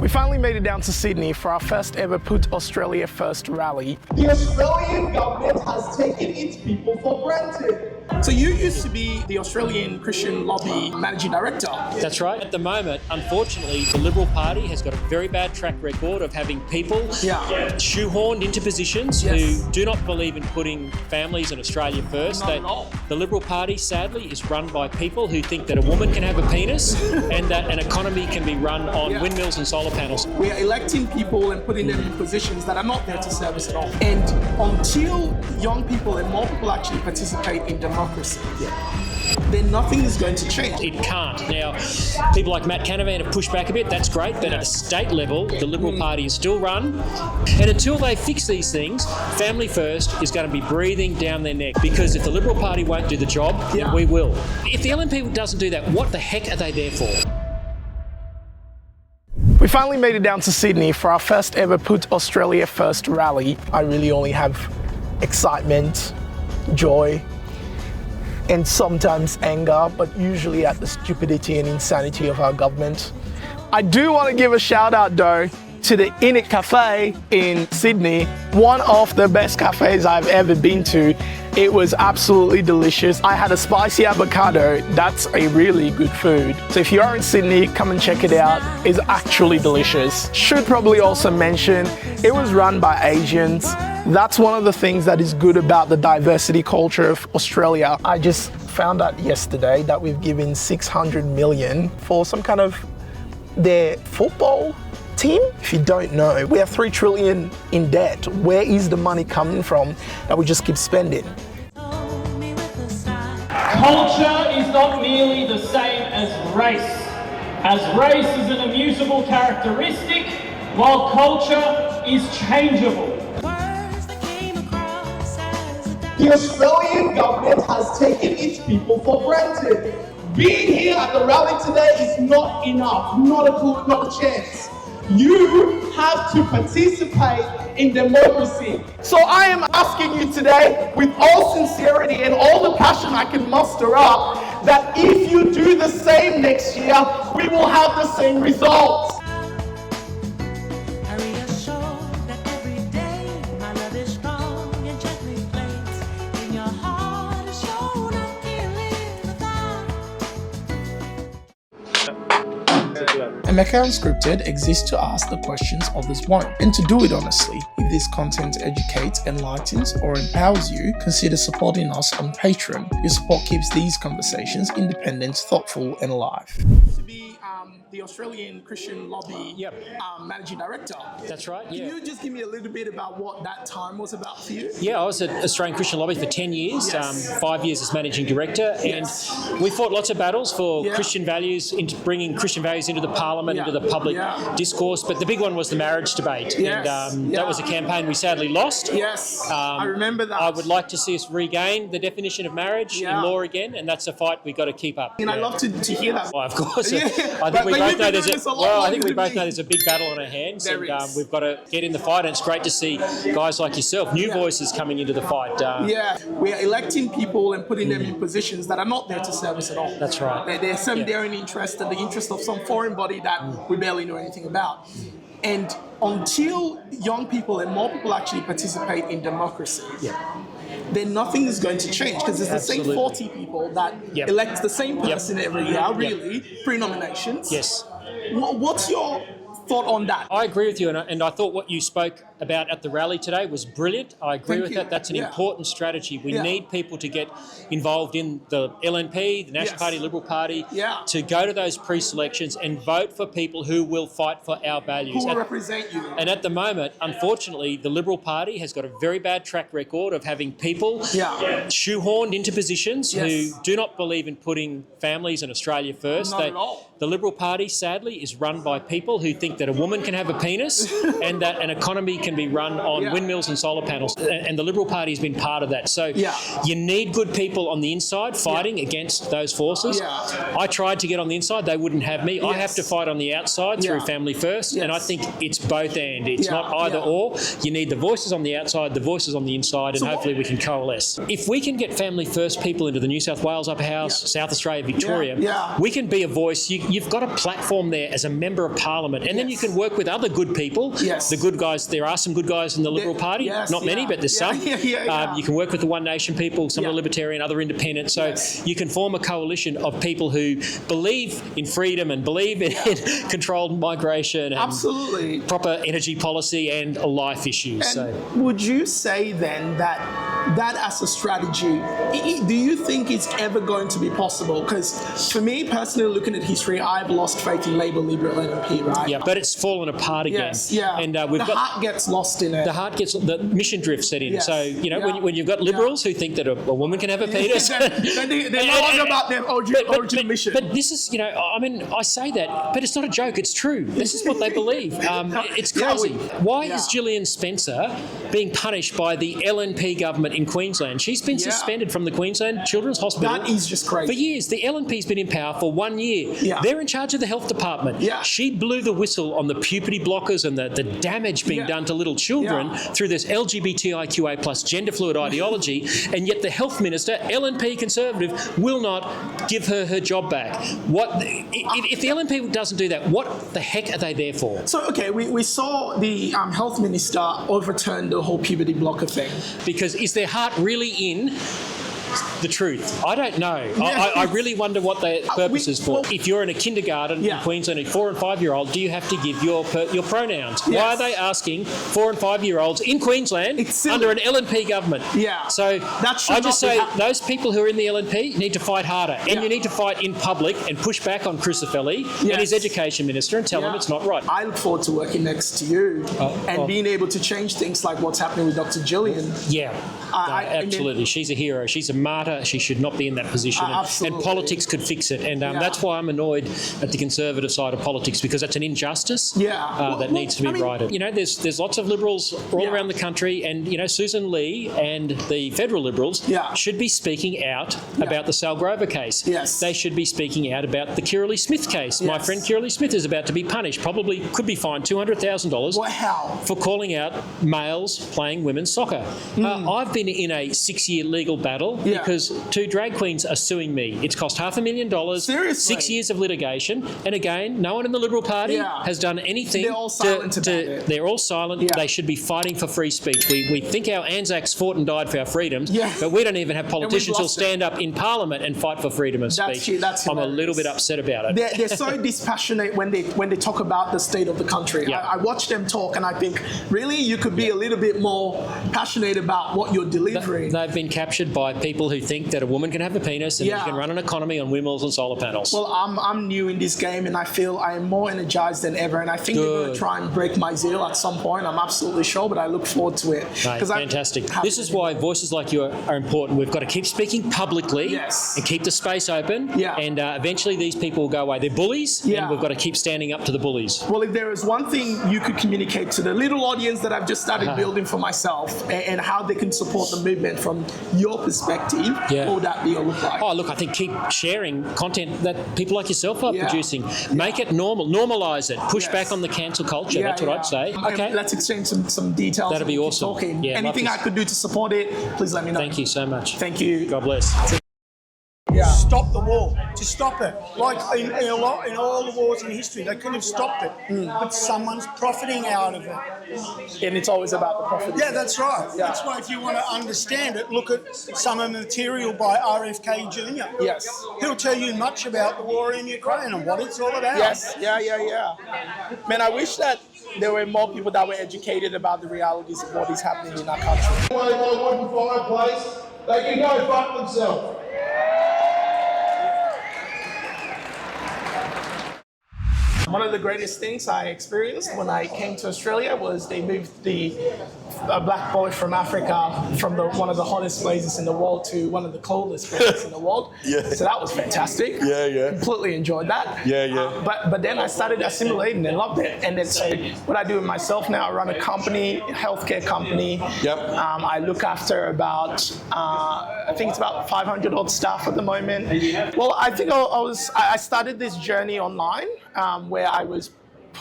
We finally made it down to Sydney for our first ever Put Australia First rally. The Australian government has taken its people for granted. So you used to be the Australian Christian Lobby Managing Director. That's right. At the moment, unfortunately, the Liberal Party has got a very bad track record of having people shoehorned into positions who do not believe in putting families and Australia first. Not at all. The Liberal Party, sadly, is run by people who think that a woman can have a penis and that an economy can be run on windmills and solar panels. We are electing people and putting them in positions that are not there to serve us at all. And until young people and more people actually participate in democracy, then nothing is going to change. It can't. Now, people like Matt Canavan have pushed back a bit, that's great, but at a state level, the Liberal Party is still run. And until they fix these things, Family First is going to be breathing down their neck, because if the Liberal Party won't do the job, then we will. If the LNP doesn't do that, what the heck are they there for? We finally made it down to Sydney for our first ever Put Australia First rally. I really only have excitement, joy, and sometimes anger, but usually at the stupidity and insanity of our government. I do want to give a shout out though to the In It Cafe in Sydney, one of the best cafes I've ever been to. It was absolutely delicious. I had a spicy avocado. That's a really good food. So if you are in Sydney, come and check it out. It's actually delicious. Should probably also mention, it was run by Asians. That's one of the things that is good about the diversity culture of Australia. I just found out yesterday that we've given 600 million for some kind of their football team. If you don't know, we have 3 trillion in debt. Where is the money coming from that we just keep spending? Culture is not merely the same as race. As race is an immutable characteristic, while culture is changeable. The Australian government has taken its people for granted. Being here at the rally today is not enough, not a chance. You have to participate in democracy. So I am asking you today, with all sincerity and all the passion I can muster up, that if you do the same next year, we will have the same results. Emeka Unscripted exists to ask the questions others won't, and to do it honestly. If this content educates, enlightens, or empowers you, consider supporting us on Patreon. Your support keeps these conversations independent, thoughtful, and alive. To be the Australian Christian Lobby Managing Director. That's right, Can you just give me a little bit about what that time was about for you? Yeah, I was at Australian Christian Lobby for 10 years, 5 years as Managing Director, and we fought lots of battles for Christian values, into bringing Christian values into the Parliament, into the public discourse, but the big one was the marriage debate, and that was a campaign we sadly lost. I remember that. I would like to see us regain the definition of marriage in law again, and that's a fight we've got to keep up. And I'd love to hear that. Well, of course. I think we both know there's a big battle on our hands, and we've got to get in the fight, and it's great to see guys like yourself, new voices coming into the fight. We are electing people and putting them in positions that are not there to serve us at all. That's right. They're serving their own interest and the interest of some foreign body that we barely know anything about. And until young people and more people actually participate in democracy, then nothing is going to change, because it's the same 40 people that elect the same person every year, really, pre-nominations. Yes. What's your thought on that? I agree with you, and I thought what you spoke about at the rally today was brilliant. I agree with that. That's an important strategy. We need people to get involved in the LNP, the National Party, Liberal Party, to go to those pre-selections and vote for people who will fight for our values. Who will represent you. And at the moment, unfortunately, the Liberal Party has got a very bad track record of having people shoehorned into positions who do not believe in putting families and Australia first. Not at all. The Liberal Party, sadly, is run by people who think that a woman can have a penis and that an economy can be run on windmills and solar panels. And the Liberal Party has been part of that. So you need good people on the inside fighting against those forces. I tried to get on the inside. They wouldn't have me. I have to fight on the outside through Family First. And I think it's both and. It's not either or. You need the voices on the outside, the voices on the inside, and hopefully we can coalesce. If we can get Family First people into the New South Wales Upper House, South Australia, Victoria, we can be a voice. You've got a platform there as a member of Parliament, and then you can work with other good people. Yes. The good guys, there are some good guys in the Liberal Party, not many, but there's some. You can work with the One Nation people, some are Libertarian, other independent. So you can form a coalition of people who believe in freedom and believe in controlled migration and proper energy policy and life issues. And would you say then that as a strategy, do you think it's ever going to be possible? Because for me personally, looking at history, I've lost faith in Labour, Liberal LNP, right? Yeah, but it's fallen apart again. Yes, yeah. And heart gets lost in it. The mission drift set in. Yes. So, when you've got Liberals who think that a woman can have a penis. they're no longer about their original mission. But this is, I say that, but it's not a joke, it's true. This is what they believe. It's crazy. Why is Gillian Spencer being punished by the LNP government in Queensland? She's been suspended from the Queensland Children's Hospital. That is just crazy. For years. The LNP's been in power for 1 year. Yeah. They're in charge of the health department. Yeah. She blew the whistle on the puberty blockers and the damage being done to little children through this LGBTIQA plus gender fluid ideology, and yet the health minister, LNP Conservative, will not give her job back. If the LNP doesn't do that, what the heck are they there for? So, okay, we saw the health minister overturn the whole puberty blocker thing. Because is their heart really in the truth? I don't know. I really wonder what their purpose is for. If you're in a kindergarten in Queensland, a 4 and 5 year old, do you have to give your pronouns? Yes. Why are they asking 4 and 5 year olds in Queensland under an LNP government? Yeah. So I just say those people who are in the LNP need to fight harder, and you need to fight in public and push back on Crucifeli and his education minister and tell them it's not right. I look forward to working next to you and being able to change things like what's happening with Dr. Gillian. Yeah, absolutely. She's a hero. She's a martyr. She should not be in that position, and politics could fix it. And that's why I'm annoyed at the Conservative side of politics, because that's an injustice that needs to be righted. There's lots of Liberals all around the country, and Susan Lee and the federal Liberals should be speaking out about the Sal Grover case. Yes. They should be speaking out about the Kirrily Smith case. My friend Kirrily Smith is about to be punished, probably could be fined $200,000 for calling out males playing women's soccer. I've been in a 6-year legal battle because 2 drag queens are suing me. It's cost $500,000. Seriously? 6 years of litigation. And again, no one in the Liberal Party has done anything. They're all silent about it. They're all silent. They should be fighting for free speech. We think our Anzacs fought and died for our freedoms, but we don't even have politicians who'll stand up in Parliament and fight for freedom of speech. I'm a little bit upset about it. They're so dispassionate when they talk about the state of the country. I watch them talk and I think, really, you could be a little bit more passionate about what you're delivering. They've been captured by people who think that a woman can have a penis and you can run an economy on windmills and solar panels. Well, I'm new in this game and I feel I am more energized than ever, and I think they're going to try and break my zeal at some point. I'm absolutely sure, but I look forward to it. Fantastic. This is why voices like you are important. We've got to keep speaking publicly and keep the space open, and eventually these people will go away. They're bullies, and we've got to keep standing up to the bullies. Well, if there is one thing you could communicate to the little audience that I've just started building for myself, and how they can support the movement from your perspective, what would that be or look like? Oh, look, I think keep sharing content that people like yourself are producing. Make it normal. Normalise it. Push back on the cancel culture. That's what I'd say. Okay. Let's exchange some details. That'd be awesome. Talking. Anything I could do to support it, please let me know. Thank you so much. Thank you. God bless. Stop the war, to stop it. Like in all the wars in history, they could have stopped it, but someone's profiting out of it. And it's always about the profit. Yeah, that's right. Yeah. That's why if you want to understand it, look at some of the material by RFK Jr. Yes. He'll tell you much about the war in Ukraine and what it's all about. Yes, yeah. Man, I wish that there were more people that were educated about the realities of what is happening in our country. My wooden fireplace, they can go fuck themselves. One of the greatest things I experienced when I came to Australia was they moved a black boy from Africa from one of the hottest places in the world to one of the coldest places in the world. So that was fantastic. Completely enjoyed that. But then I started assimilating and loved it. And then so what I do with myself now, I run a company, a healthcare company. I look after about, I think it's about 500 odd staff at the moment. Well, I think I started this journey online where I was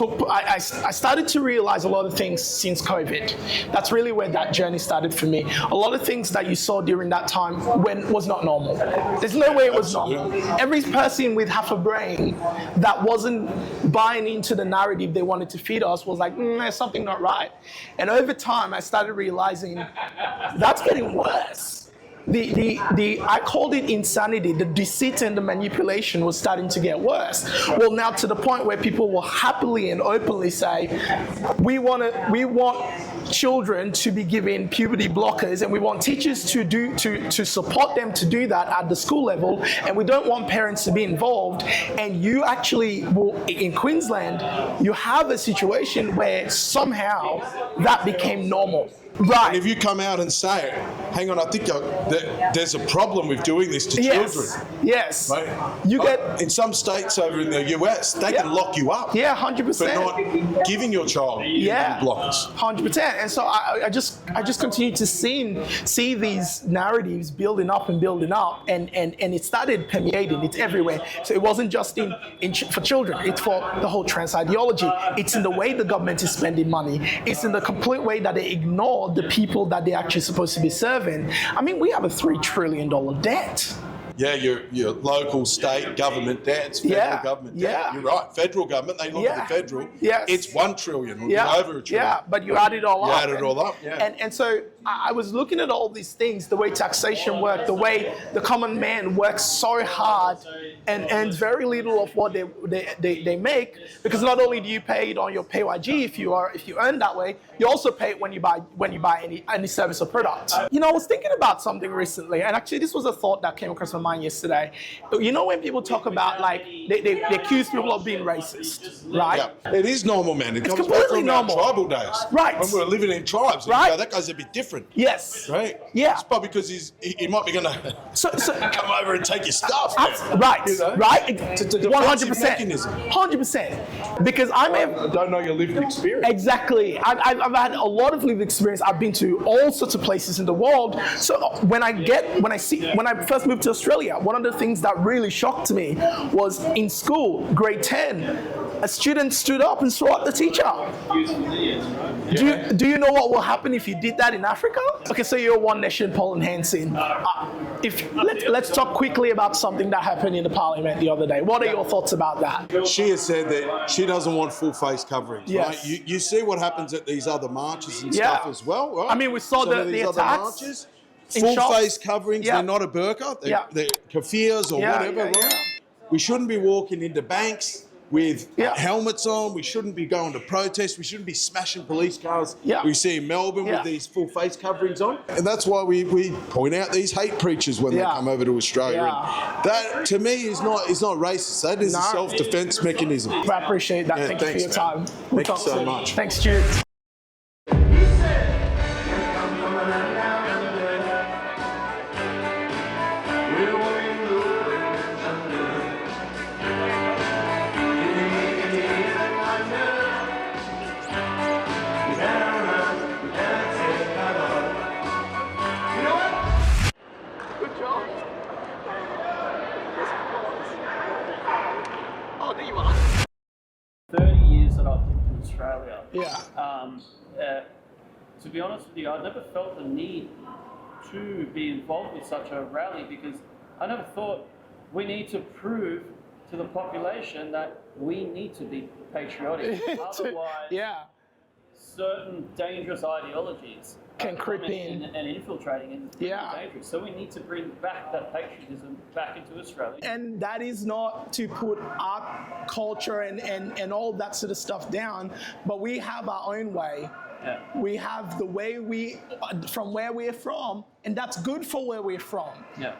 I started to realize a lot of things since COVID. That's really where that journey started for me. A lot of things that you saw during that time when was not normal. There's no way it was normal. Every person with half a brain that wasn't buying into the narrative they wanted to feed us was like, there's something not right. And over time, I started realizing that's getting worse. I called it insanity. The deceit and the manipulation was starting to get worse. Well, now to the point where people will happily and openly say, we want children to be given puberty blockers, and we want teachers to support them to do that at the school level, and we don't want parents to be involved. And you actually will, in Queensland, you have a situation where somehow that became normal. Right. And if you come out and say, hang on, I think there's a problem with doing this to children. Yes. Right? You get in some states over in the US, they can lock you up. Yeah, 100%. For not giving your child blockers. 100%. And so I just continue to see these narratives building up, and it started permeating. It's everywhere. So it wasn't just for children. It's for the whole trans ideology. It's in the way the government is spending money. It's in the complete way that they ignore the people that they're actually supposed to be serving. I mean, we have a $3 trillion debt. Yeah, your local, state government debts, federal government debt. You're right. Federal government, they look at the federal. Yes. It's $1 trillion, or over $1 trillion. Yeah, but you add it all up. You add it all up, And so I was looking at all these things, the way taxation worked, the way the common man works so hard and earns very little of what they make, because not only do you pay it on your PYG if you earn that way, you also pay it when you buy any service or product. You know, I was thinking about something recently, and actually this was a thought that came across my mind yesterday. You know, when people talk about, like, they accuse people of being racist, right? Yeah. It is normal, man. It it's comes back completely from normal. our tribal days. Right. When we were living in tribes. Right. You go, that guy's a bit different. Yes. Right? Yeah. It's probably because he might be going to so come over and take your stuff. Right. You know? Right. 100%. Mechanism. 100%. Because I don't know your lived experience. Exactly. I've had a lot of lived experience. I've been to all sorts of places in the world. So when I first moved to Australia, one of the things that really shocked me was in school, grade 10, a student stood up and swore at the teacher. Do you know what will happen if you did that in Africa? Okay, so you're One Nation, Paul and Hanson. Let's talk quickly about something that happened in the parliament the other day. What are your thoughts about that? She has said that she doesn't want full face coverings, yes. right? You see what happens at these other marches and stuff as well, right? I mean, we saw the other attacks. Marches, full face coverings, they're not a burqa, they're kafirs or whatever, right? We shouldn't be walking into banks with helmets on. We shouldn't be going to protests. We shouldn't be smashing police cars. We see in Melbourne with these full face coverings on. And that's why we point out these hate preachers when they come over to Australia. And that, to me, is not racist. That is a self-defense mechanism. I appreciate that. Thank you for your time. Thank you so much. Thanks, Stuart. To be honest with you, I never felt the need to be involved with such a rally, because I never thought we need to prove to the population that we need to be patriotic. Otherwise, certain dangerous ideologies can creep in and infiltrating, and it's dangerous. So we need to bring back that patriotism back into Australia. And that is not to put our culture and all that sort of stuff down, but we have our own way. We have the way from where we're from, and that's good for where we're from.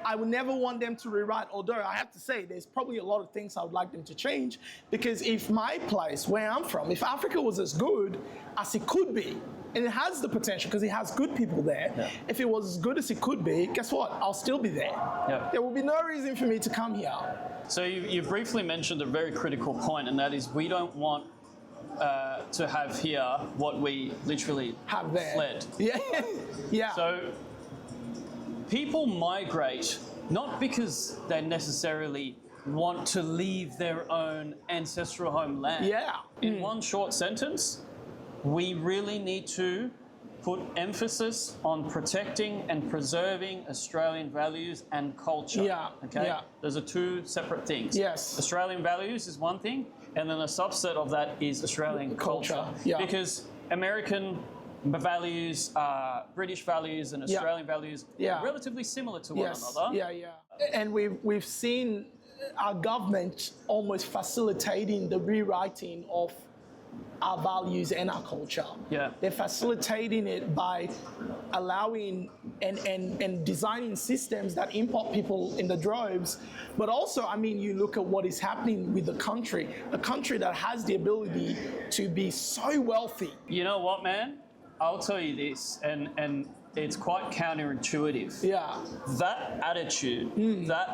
I would never want them to rewrite, although I have to say there's probably a lot of things I would like them to change, because if my place, where I'm from, if Africa was as good as it could be, and it has the potential because it has good people there, if it was as good as it could be, guess what? I'll still be there. There will be no reason for me to come here. So you briefly mentioned a very critical point, and that is we don't want to have here what we literally have there. Fled. So people migrate not because they're necessarily want to leave their own ancestral homeland. Yeah. In one short sentence, we really need to put emphasis on protecting and preserving Australian values and culture. Yeah. Okay? Yeah. Those are two separate things. Yes. Australian values is one thing, and then a subset of that is Australian culture. Yeah. Because American values, British values, and Australian values are relatively similar to one another. Yeah, yeah. And we've seen our government almost facilitating the rewriting of our values and our culture. Yeah. They're facilitating it by allowing and designing systems that import people in the droves. But also, I mean, you look at what is happening with the country, a country that has the ability to be so wealthy. You know what, man? I'll tell you this, and it's quite counterintuitive. Yeah. That attitude, that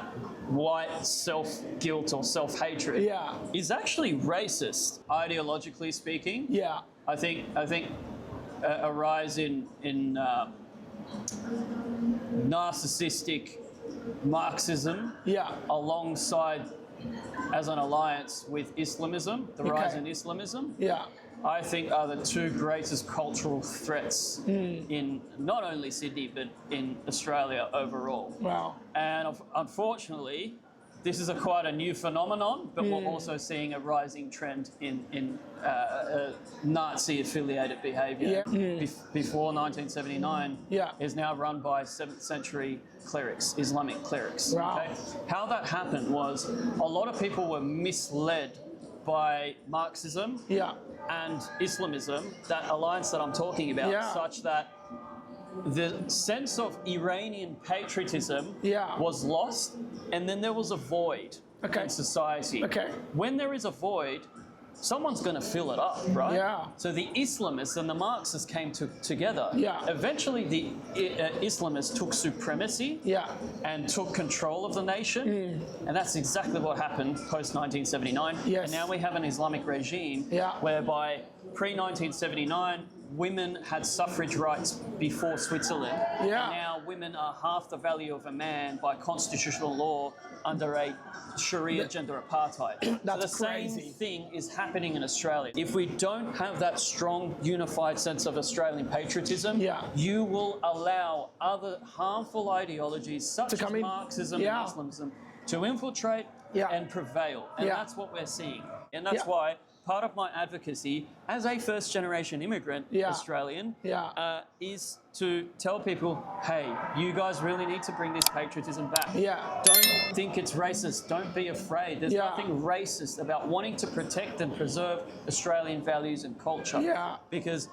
white self-guilt or self-hatred is actually racist, ideologically speaking. Yeah. I think a rise in narcissistic Marxism alongside as an alliance with Islamism, the rise in Islamism. Yeah. I think are the two greatest cultural threats in not only Sydney but in Australia overall. Wow. And unfortunately, this is quite a new phenomenon, but we're also seeing a rising trend in Nazi-affiliated behaviour. Before 1979 is now run by 7th century clerics, Islamic clerics. Wow. Okay? How that happened was a lot of people were misled by Marxism and Islamism, that alliance that I'm talking about, such that the sense of Iranian patriotism was lost, and then there was a void in society. When there is a void, someone's going to fill it up, right? Yeah. So the Islamists and the Marxists came together. Eventually, the Islamists took supremacy and took control of the nation, and that's exactly what happened post-1979. And now we have an Islamic regime whereby pre-1979, women had suffrage rights before Switzerland. And now women are half the value of a man by constitutional law under a Sharia gender apartheid. That's so the crazy. same thing is happening in Australia. If we don't have that strong, unified sense of Australian patriotism, you will allow other harmful ideologies such as Marxism and Islamism to infiltrate and prevail. And that's what we're seeing. And that's why part of my advocacy as a first-generation immigrant Australian is to tell people, hey, you guys really need to bring this patriotism back. Don't think it's racist. Don't be afraid. There's nothing racist about wanting to protect and preserve Australian values and culture. Because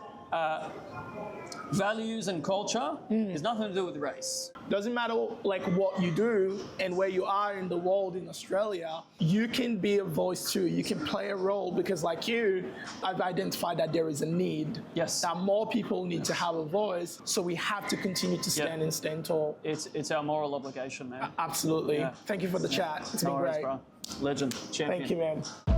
values and culture has nothing to do with race. Doesn't matter like what you do and where you are in the world in Australia, you can be a voice too. You can play a role because like you, I've identified that there is a need. That more people need to have a voice. So we have to continue to stand and stand tall. It's our moral obligation, man. Absolutely. Thank you for the chat. It's been great. Bro. Legend. Champion. Thank you, man.